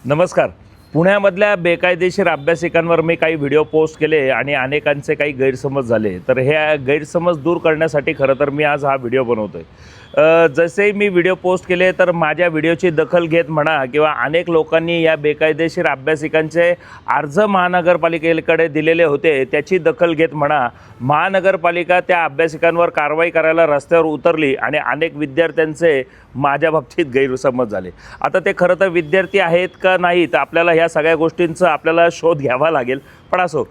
नमस्कार. पुण्यामधल्या बेकायदेशीर अभ्यासिकांवर मी काही व्हिडिओ पोस्ट केले आणि अनेकांचे काही गैरसमज झाले. तर हे गैरसमज दूर करण्यासाठी खरं तर मी आज हा व्हिडिओ बनवतोय. जसे मी व्हिडिओ पोस्ट केले तर माझ्या व्हिडिओची दखल घेत म्हणा किंवा अनेक लोकांनी या बेकायदेशीर अभ्यासिकांचे अर्ज महानगरपालिकेकडे दिलेले होते त्याची दखल घेत म्हणा, महानगरपालिका त्या अभ्यासिकांवर कारवाई करायला रस्त्यावर उतरली आणि अनेक विद्यार्थ्यांचे माझ्या बाबतीत गैरसमज झाले. आता ते खरं तर विद्यार्थी आहेत का नाही तर आपल्याला ह्या सगळ्या गोष्टींचा आपल्याला शोध घ्यावा लागेल. पण असो,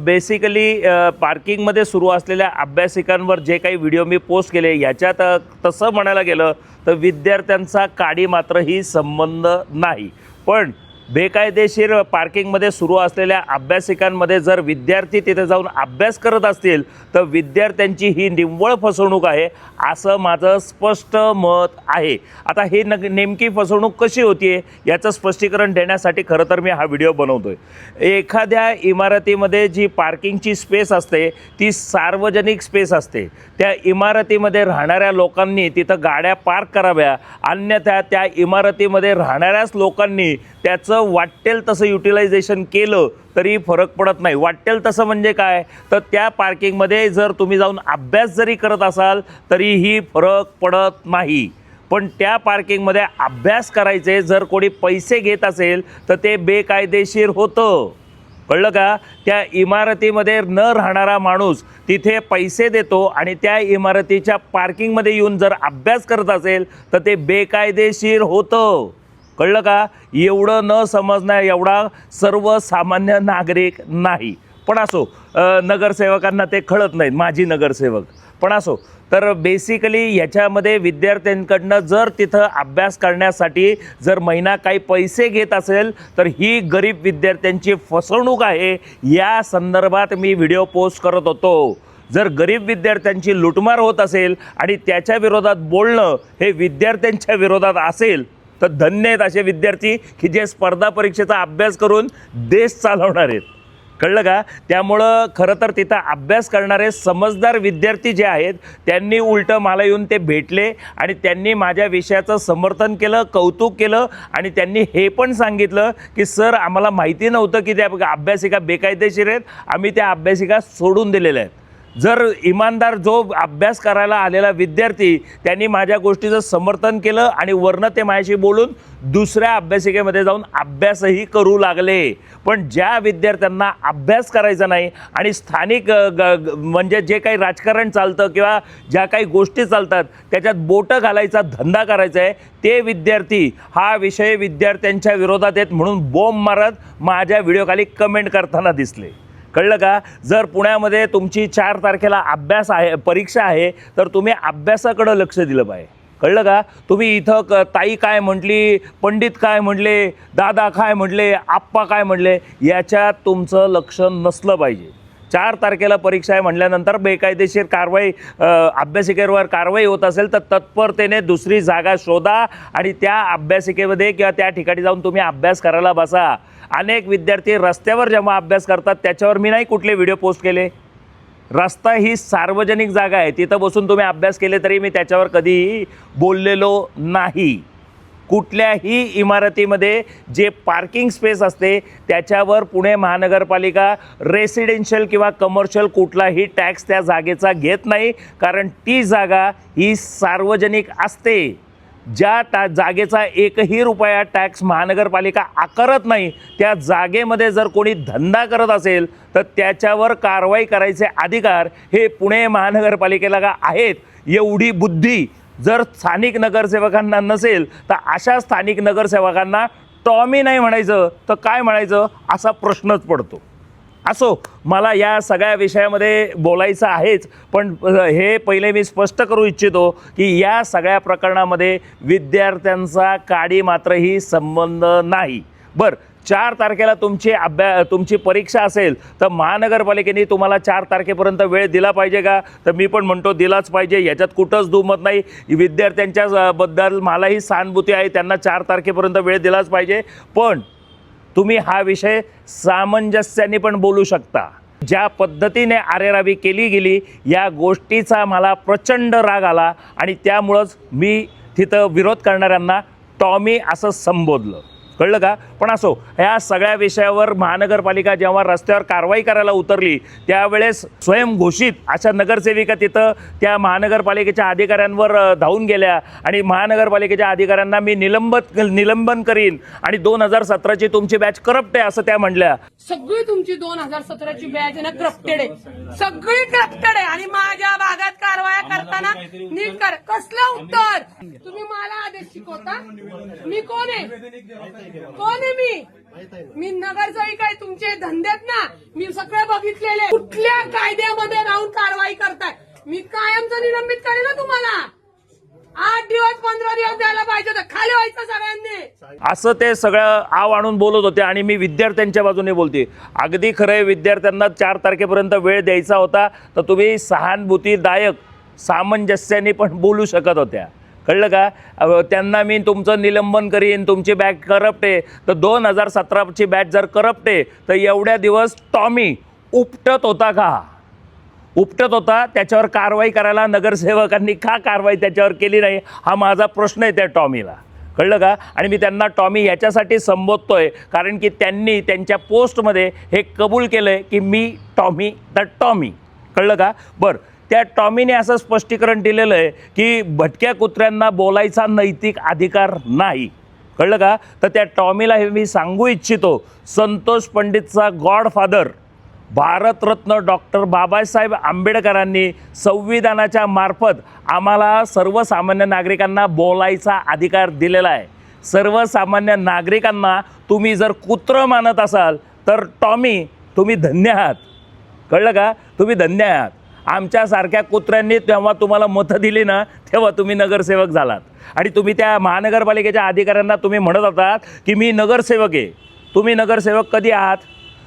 बेसिकली पार्किंगमध्ये सुरू असलेल्या अभ्यासिकांवर जे काही व्हिडिओ मी पोस्ट केले याच्यात तसं म्हणायला गेलं तर विद्यार्थ्यांचा काडी मात्रही संबंध नाही. पण बेकायदेशीर पार्किंगमध्ये सुरू असलेल्या अभ्यासिकांमध्ये जर विद्यार्थी तिथे जाऊन अभ्यास करत असतील तर विद्यार्थ्यांची ही निव्वळ फसवणूक आहे असं माझं स्पष्ट मत आहे. आता हे नेमकी फसवणूक कशी होतीये याचं स्पष्टीकरण देण्यासाठी खरं तर मी हा व्हिडिओ बनवतोय. एखाद्या इमारतीमध्ये जी पार्किंगची स्पेस असते ती सार्वजनिक स्पेस असते. त्या इमारतीमध्ये राहणाऱ्या लोकांनी तिथं गाड्या पार्क कराव्या, अन्यथा त्या इमारतीमध्ये राहणाऱ्याच लोकांनी त्याचं वाटेल तसं युटिलायझेशन केलं तरी फरक पडत नाही. वाटेल तसं म्हणजे काय तर त्या पार्किंगमध्ये जर तुम्ही जाऊन अभ्यास जरी करत असाल तरीही फरक पडत नाही. पण त्या पार्किंगमध्ये अभ्यास करायचे जर कोणी पैसे घेत असेल तर ते बेकायदेशीर होतं. कळलं का? त्या इमारतीमध्ये न राहणारा माणूस तिथे पैसे देतो आणि त्या इमारतीच्या पार्किंगमध्ये येऊन जर अभ्यास करत असेल तर ते बेकायदेशीर होतं. कळलं का? एवढं न समजण्या एवढा सर्वसामान्य नागरिक नाही. पण असो, नगरसेवकांना ते कळत नाहीत, माजी नगरसेवक. पण असो, तर बेसिकली याच्यामध्ये विद्यार्थ्यांकडनं जर तिथं अभ्यास करण्यासाठी जर महिना काही पैसे घेत असेल तर ही गरीब विद्यार्थ्यांची फसवणूक आहे. या संदर्भात मी व्हिडिओ पोस्ट करत होतो. जर गरीब विद्यार्थ्यांची लुटमार होत असेल आणि त्याच्या विरोधात बोलणं हे विद्यार्थ्यांच्या विरोधात असेल तर धन्य आहेत असे विद्यार्थी की जे स्पर्धा परीक्षेचा अभ्यास करून देश चालवणार आहेत. कळलं का? त्यामुळं खरं तर तिथं अभ्यास करणारे समजदार विद्यार्थी जे आहेत त्यांनी उलटं मला येऊन ते भेटले आणि त्यांनी माझ्या विषयाचं समर्थन केलं, कौतुक केलं आणि त्यांनी हे पण सांगितलं की सर, आम्हाला माहिती नव्हतं की त्या अभ्यासिका बेकायदेशीर आहेत, आम्ही त्या अभ्यासिका सोडून दिलेल्या आहेत. जर इमानदार जो अभ्यास करायला आलेला विद्यार्थी त्यांनी माझ्या गोष्टीचं समर्थन केलं आणि वरनं ते माझ्याशी बोलून दुसऱ्या अभ्यासिकेमध्ये जाऊन अभ्यासही करू लागले. पण ज्या विद्यार्थ्यांना अभ्यास करायचा नाही आणि स्थानिक म्हणजे जे काही राजकारण चालतं किंवा ज्या काही गोष्टी चालतात त्याच्यात बोटं घालायचा धंदा करायचा आहे ते विद्यार्थी हा विषय विद्यार्थ्यांच्या विरोधात आहेत म्हणून बॉम्ब मारत माझ्या व्हिडिओखाली कमेंट करताना दिसले. कळलं का? जर पुण्यामध्ये तुमची 4 तारखेला अभ्यास आहे, परीक्षा आहे, तर तुम्ही अभ्यासाकडं लक्ष दिलं पाहिजे. कळलं का? तुम्ही इथं ताई काय म्हटली, पंडित काय म्हटले, दादा काय म्हटले, आप्पा काय म्हटले याच्यात तुमचं लक्ष नसलं पाहिजे. 4 तारखेला परीक्षा आहे म्हटल्यानंतर बेकायदेशीर कारवाई अभ्यासिकेवर कारवाई होत असेल तर तत्परतेने दुसरी जागा शोधा आणि त्या अभ्यासिकेमध्ये किंवा त्या ठिकाणी जाऊन तुम्ही अभ्यास करायला बसा. अनेक विद्यार्थी रस्त्यावर जेव्हा अभ्यास करतात त्याच्यावर मी नाही कुठले व्हिडिओ पोस्ट केले. रस्ता ही सार्वजनिक जागा आहे, तिथं बसून तुम्ही अभ्यास केले तरी मी त्याच्यावर कधीही बोललेलो नाही. कुठल्याही इमारतीमध्ये जे पार्किंग स्पेस असते त्याच्यावर पुणे महानगरपालिका रेसिडेन्शियल किंवा कमर्शियल कुठलाही टॅक्स त्या जागेचा घेत नाही, कारण ती जागा ही सार्वजनिक असते. ज्या जागेचा एकही रुपया टॅक्स महानगरपालिका आकारत नाही त्या जागेमध्ये जर कोणी धंदा करत असेल तर त्याच्यावर कारवाई करायचे अधिकार हे पुणे महानगरपालिकेला का आहेत. एवढी बुद्धी जर स्थानिक नगरसेवकांना नसेल तर अशा स्थानिक नगरसेवकांना टॉमी नाही म्हणायचं तर काय म्हणायचं असा प्रश्नच पडतो. असो, मला या सगळ्या विषयामध्ये बोलायचं आहेच, पण हे पहिले मी स्पष्ट करू इच्छितो की या सगळ्या प्रकरणामध्ये विद्यार्थ्यांचा काडी मात्रही संबंध नाही. बरं, 4 तारखेला तुमची परीक्षा असेल तर महानगरपालिकेने तुम्हाला 4 तारखेपर्यंत वेळ दिला पाहिजे का? तर मी पण म्हणतो दिलाच पाहिजे, याच्यात कुठंच दुमत नाही. विद्यार्थ्यांच्या बद्दल मलाही सहानुभूती आहे, त्यांना 4 तारखेपर्यंत वेळ दिलाच पाहिजे. पण तुम्ही हा विषय सामंजस्याने पण बोलू शकता. ज्या पद्धतीने आरेरावी केली गेली या गोष्टीचा मला प्रचंड राग आला आणि त्यामुळंच मी तिथं विरोध करणाऱ्यांना टॉमी असं संबोधलं. कळलं का? पण असो, ह्या सगळ्या विषयावर महानगरपालिका जेव्हा रस्त्यावर कारवाई करायला उतरली त्यावेळेस स्वयंघोषित अशा नगरसेविका तिथं त्या महानगरपालिकेच्या अधिकाऱ्यांवर धावून गेल्या आणि महानगरपालिकेच्या अधिकाऱ्यांना मी निलंबन करीन आणि 2017ची तुमची बॅच करप्ट आहे असं त्या म्हणल्या. सगळी तुमची 2017ची बॅच ना करप्टेड आहे, सगळी करप्टेड आहे. आणि माझ्या भागात कारवाया करताना नीट कर. कसलं उत्तर? तुम्ही मला आदेश शिकवता? मी कोण आहे? कोण आहे मी नगरसेविका आहे. तुमचे धंद्यात ना मी सगळे बघितलेले. कुठल्या कायद्यामध्ये राहून कारवाई करताय? मी कायमचं निलंबित करेन ना तुम्हाला. 8 दिवस 15 दिवस द्यायला पाहिजे होतं, खाली व्हायचं सगळ्यांनी. असं ते सगळं आव आणून बोलत होते आणि मी विद्यार्थ्यांच्या बाजूने बोलते. अगदी खरंय, विद्यार्थ्यांना 4 तारखेपर्यंत वेळ द्यायचा होता तर तुम्ही सहानुभूतीदायक सामंजस्याने पण बोलू शकत होत्या. कळलं का? त्यांना मी तुमचं निलंबन करीन, तुमची बॅच करप्ट आहे. तर 2017ची बॅच जर करप्ट आहे तर एवढ्या दिवस टॉमी उपटत होता का? उपटत होता. त्याच्यावर कारवाई करायला नगरसेवकांनी का कारवाई त्याच्यावर केली नाही हा माझा प्रश्न आहे त्या टॉमीला. कळलं का? आणि मी त्यांना टॉमी याच्यासाठी संबोधतोय कारण की त्यांनी त्यांच्या पोस्टमध्ये हे कबूल केलं आहे की मी टॉमी द टॉमी. कळलं का? बरं, त्या टॉमीने असं स्पष्टीकरण दिलेलं आहे की भटक्या कुत्र्यांना बोलायचा नैतिक अधिकार नाही. कळलं का? तर त्या टॉमीला हे मी सांगू इच्छितो, संतोष पंडितचा गॉडफादर भारतरत्न डॉक्टर बाबासाहेब आंबेडकरांनी संविधानाच्या मार्फत आम्हाला सर्वसामान्य नागरिकांना बोलायचा अधिकार दिलेला आहे. सर्वसामान्य नागरिकांना तुम्ही जर कुत्रं मानत असाल तर टॉमी तुम्ही धन्य आहात. कळलं का? तुम्ही धन्य आहात. आमच्यासारख्या कुत्र्यांनी तेव्हा तुम्हाला मतं दिली ना तेव्हा तुम्ही नगरसेवक झालात आणि तुम्ही त्या महानगरपालिकेच्या अधिकाऱ्यांना तुम्ही म्हणत होतात की मी नगरसेवक आहे. तुम्ही नगरसेवक कधी आहात?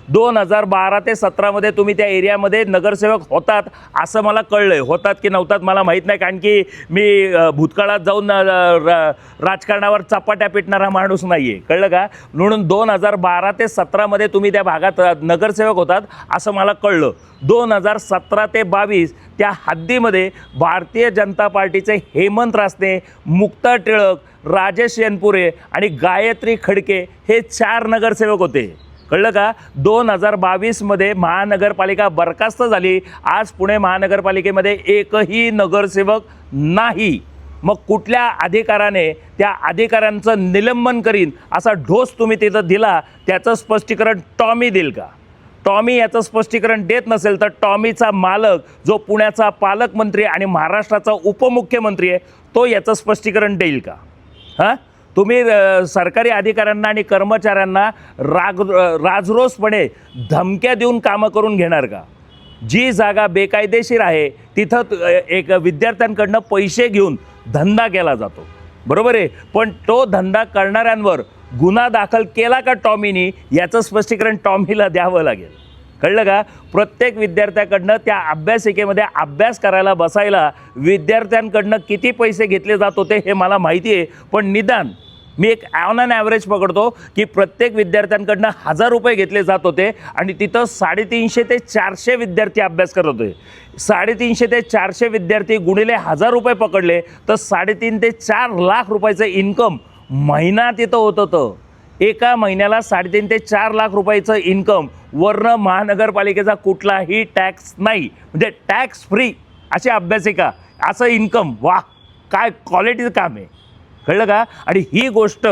2012 ते 17मध्ये तुम्ही त्या एरियामध्ये नगरसेवक होतात असं मला कळलं आहे. होतात की नव्हतात मला माहीत नाही, कारण की मी भूतकाळात जाऊन राजकारणावर चपाट्या पिटणारा माणूस नाही आहे. कळलं का? म्हणून 2012 ते 17मध्ये तुम्ही त्या भागात नगरसेवक होतात असं मला कळलं. 2017 ते 22 त्या हद्दीमध्ये भारतीय जनता पार्टीचे हेमंत रासने, मुक्ता टिळक, राजेश यनपुरे आणि गायत्री खडके हे 4 नगरसेवक होते. कळलं का? 2022मध्ये महानगरपालिका बरखास्त झाली. आज पुणे महानगरपालिकेमध्ये एकही नगरसेवक नाही. मग कुठल्या अधिकाराने त्या अधिकाऱ्यांचं निलंबन करीन असा ढोस तुम्ही तिथं दिला? त्याचं स्पष्टीकरण टॉमी देईल का? टॉमी याचं स्पष्टीकरण देत नसेल तर टॉमीचा मालक जो पुण्याचा पालकमंत्री आणि महाराष्ट्राचा उपमुख्यमंत्री आहे तो याचं स्पष्टीकरण देईल का? हां, तुम्ही सरकारी अधिकाऱ्यांना आणि कर्मचाऱ्यांना राजरोसपणे धमक्या देऊन कामं करून घेणार का? जी जागा बेकायदेशीर आहे तिथं एक विद्यार्थ्यांकडनं पैसे घेऊन धंदा केला जातो, बरोबर आहे. पण तो धंदा करणाऱ्यांवर गुन्हा दाखल केला का टॉमीनी याचं स्पष्टीकरण टॉमीला द्यावं लागेल. कळलं का? प्रत्येक विद्यार्थ्याकडनं त्या अभ्यासिकेमध्ये अभ्यास करायला बसायला विद्यार्थ्यांकडनं किती पैसे घेतले जात होते हे मला माहिती आहे. पण निदान मी एक ऑन ॲन ॲव्हरेज पकडतो की प्रत्येक विद्यार्थ्यांकडनं 1000 रुपये घेतले जात होते आणि तिथं 350 ते 400 विद्यार्थी अभ्यास करत होते. 350 ते 400 विद्यार्थी गुणिले 1000 रुपये पकडले तर 3.5 ते 4 लाख रुपयाचं इन्कम महिना तिथं होत होतं. एका महिन्याला 3.5 ते 4 लाख रुपयाचं इन्कम, वरनं महानगरपालिकेचा कुठलाही टॅक्स नाही, म्हणजे टॅक्स फ्री अशी अभ्यासिका, असं इन्कम. वा, काय क्वालिटीचं काम आहे. कळलं का? आणि ही गोष्ट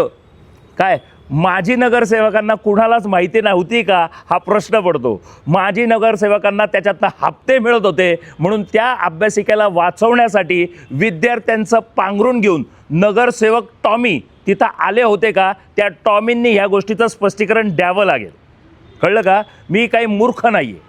काय माजी नगरसेवकांना कुणालाच माहिती नव्हती का हा प्रश्न पडतो. माजी नगरसेवकांना त्याच्यातनं हप्ते मिळत होते म्हणून त्या अभ्यासिकेला वाचवण्यासाठी विद्यार्थ्यांचं पांघरून घेऊन नगरसेवक टॉमी तिथं आले होते का? त्या टॉमींनी ह्या गोष्टीचं स्पष्टीकरण द्यावं लागेल. कळलं का? मी काही मूर्ख नाही आहे.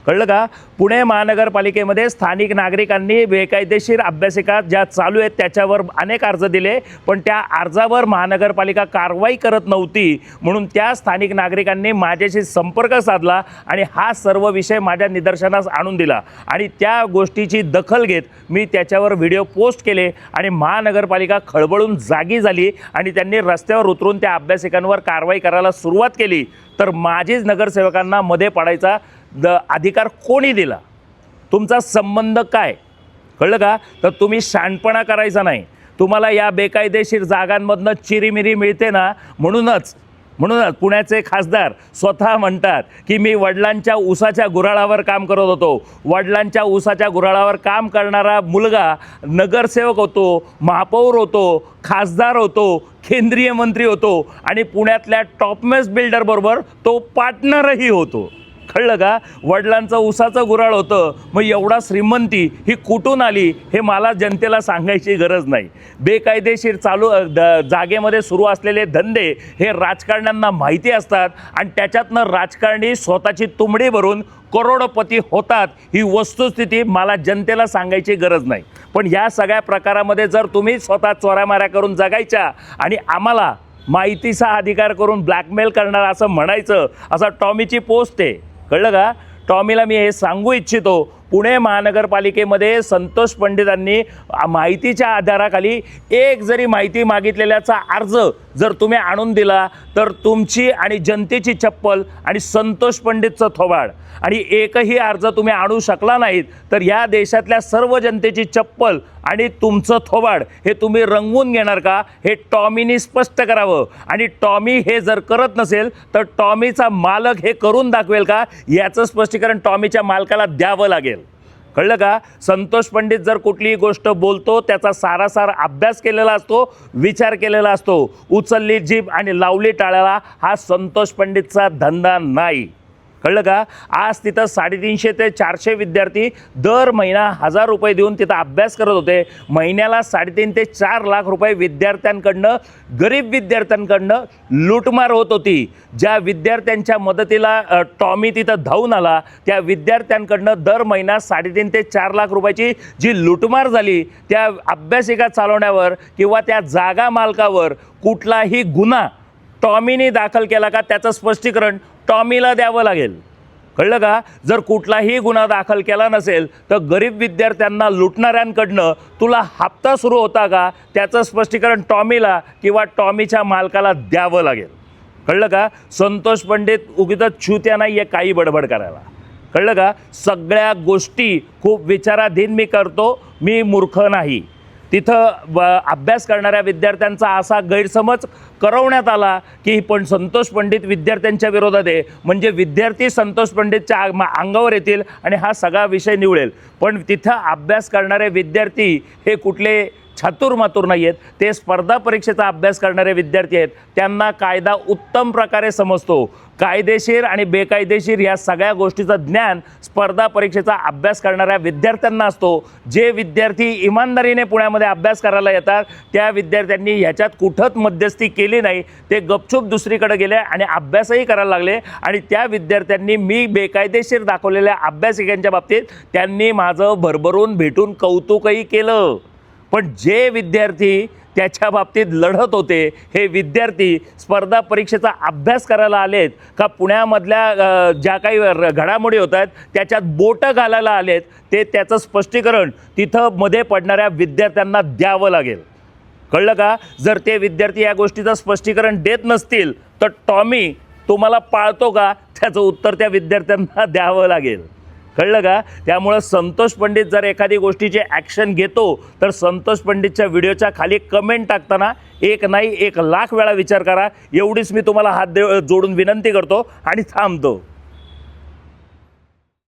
कळलं का? पुणे महानगरपालिकेमध्ये स्थानिक नागरिकांनी बेकायदेशीर अभ्यासिका ज्या चालू आहेत त्याच्यावर अनेक अर्ज दिले, पण त्या अर्जावर महानगरपालिका कारवाई करत नव्हती. म्हणून त्या स्थानिक नागरिकांनी माझ्याशी संपर्क साधला आणि हा सर्व विषय माझ्या निदर्शनास आणून दिला आणि त्या गोष्टीची दखल घेत मी त्याच्यावर व्हिडिओ पोस्ट केले आणि महानगरपालिका खळबळून जागी झाली आणि त्यांनी रस्त्यावर उतरून त्या अभ्यासिकांवर कारवाई करायला सुरुवात केली. तर माझीच नगरसेवकांना मध्ये पडायचा अधिकार कोणी दिला? तुमचा संबंध काय? कळलं का? तर तुम्ही शहाणपणा करायचा नाही. तुम्हाला या बेकायदेशीर जागांमधनं चिरीमिरी मिळते ना, म्हणूनच म्हणून पुण्याचे खासदार स्वतः म्हणतात की मी वडिलांच्या ऊसाच्या गुऱ्हाळावर काम करत होतो. वडिलांच्या ऊसाच्या गुऱ्हाळावर काम करणारा मुलगा नगरसेवक होतो, महापौर होतो, खासदार होतो, केंद्रीय मंत्री होतो आणि पुण्यातल्या टॉपमोस्ट बिल्डरबरोबर तो पार्टनरही होतो. कळलं का? वडिलांचं ऊसाचं गुऱ्हाळ होतं, मग एवढा श्रीमंती ही कुठून आली हे मला जनतेला सांगायची गरज नाही. बेकायदेशीर जागेमध्ये सुरू असलेले धंदे हे राजकारण्यांना माहिती असतात आणि त्याच्यातनं राजकारणी स्वतःची तुंबडी भरून करोडपती होतात. ही वस्तुस्थिती मला जनतेला सांगायची गरज नाही. पण या सगळ्या प्रकारामध्ये जर तुम्ही स्वतः चोऱ्यामाऱ्या करून जगायच्या आणि आम्हाला माहितीचा अधिकार करून ब्लॅकमेल करणार असं म्हणायचं, असा टॉमीची पोस्ट आहे. कळलं का? टॉमीला मी हे सांगू इच्छितो, पुणे महानगरपालिकेमध्ये संतोष पंडितांनी माहितीच्या आधाराखाली एक जरी माहिती मागितलेल्याचा अर्ज जर तुम्ही आणून दिला तर तुमची आणि जनतेची चप्पल आणि संतोष पंडितचं थोबाड, आणि एकही अर्ज तुम्ही आणू शकला नाहीत तर या देशातल्या सर्व जनतेची चप्पल आणि तुमचं थोबाड हे तुम्ही रंगवून घेणार का? हे टॉमीनी स्पष्ट करावं. आणि टॉमी हे जर करत नसेल तर टॉमीचा मालक हे करून दाखवेल का? याचं स्पष्टीकरण टॉमीच्या मालकाला द्यावं लागेल. कळलं का? संतोष पंडित जर कुठलीही गोष्ट बोलतो त्याचा सारासार अभ्यास केलेला असतो, विचार केलेला असतो. उचलली जीभ आणि लावली टाळ्याला हा संतोष पंडितचा धंदा नाही. कळलं का? आज तिथं 350 ते 400 विद्यार्थी दर महिना 1000 रुपये देऊन तिथं अभ्यास करत होते. महिन्याला 3.5 ते 4 लाख रुपये विद्यार्थ्यांकडनं, गरीब विद्यार्थ्यांकडनं लूटमार होत होती. ज्या विद्यार्थ्यांच्या मदतीला टॉमी तिथं धावून आला त्या विद्यार्थ्यांकडनं दर महिना 3.5 ते 4 लाख रुपयाची जी लूटमार झाली, त्या अभ्यासिका चालवण्यावर किंवा त्या जागा मालकावर कुठलाही गुन्हा टॉमीने दाखल केला का त्याचं स्पष्टीकरण टॉमीला द्यावं लागेल. कळलं का? जर कुठलाही गुन्हा दाखल केला नसेल तर गरीब विद्यार्थ्यांना लुटणाऱ्यांकडनं तुला हप्ता सुरू होता का त्याचं स्पष्टीकरण टॉमीला किंवा टॉमीच्या मालकाला द्यावं लागेल. कळलं का? संतोष पंडित उगीच छुत्या नाही आहे काही बडबड करायला. कळलं का? सगळ्या गोष्टी खूप विचाराधीन मी करतो, मी मूर्ख नाही. तिथं अभ्यास करणाऱ्या विद्यार्थ्यांचा असा गैरसमज करवण्यात आला की पण संतोष पंडित विद्यार्थ्यांच्या विरोधात आहे, म्हणजे विद्यार्थी संतोष पंडितच्या अंगावर येतील आणि हा सगळा विषय निवळेल. पण तिथं अभ्यास करणारे विद्यार्थी हे कुठले छातुरमातुर नाही आहेत, ते स्पर्धा परीक्षेचा अभ्यास करणारे विद्यार्थी आहेत. त्यांना कायदा उत्तम प्रकारे समजतो. कायदेशीर आणि बेकायदेशीर या सगळ्या गोष्टीचं ज्ञान स्पर्धा परीक्षेचा अभ्यास करणाऱ्या विद्यार्थ्यांना असतो. जे विद्यार्थी इमानदारीने पुण्यामध्ये अभ्यास करायला येतात त्या विद्यार्थ्यांनी ह्याच्यात कुठंच मध्यस्थी केली नाही. ते गपचूप दुसरीकडे गेले आणि अभ्यासही करायला लागले. आणि त्या विद्यार्थ्यांनी मी बेकायदेशीर दाखवलेल्या अभ्यासिकांच्या बाबतीत त्यांनी माझं भरभरून भेटून कौतुकही केलं. पण जे विद्यार्थी त्याच्या बाबतीत लढत होते, हे विद्यार्थी स्पर्धा परीक्षेचा अभ्यास करायला आलेत का पुण्यामधल्या ज्या काही घडामोडी होत आहेत त्याच्यात बोटं घालायला आलेत, ते त्याचं स्पष्टीकरण तिथं मध्ये पडणाऱ्या विद्यार्थ्यांना द्यावं लागेल. कळलं का? जर ते विद्यार्थी या गोष्टीचं स्पष्टीकरण देत नसतील तर टॉमी तुम्हाला पाळतो का त्याचं उत्तर त्या विद्यार्थ्यांना द्यावं लागेल. कळलं का? त्यामुळं संतोष पंडित जर एखादी गोष्टीची ॲक्शन घेतो तर संतोष पंडितच्या व्हिडिओच्या खाली कमेंट टाकताना एक नाही 1 लाख वेळा विचार करा. एवढीच मी तुम्हाला हात जोडून विनंती करतो आणि थांबतो.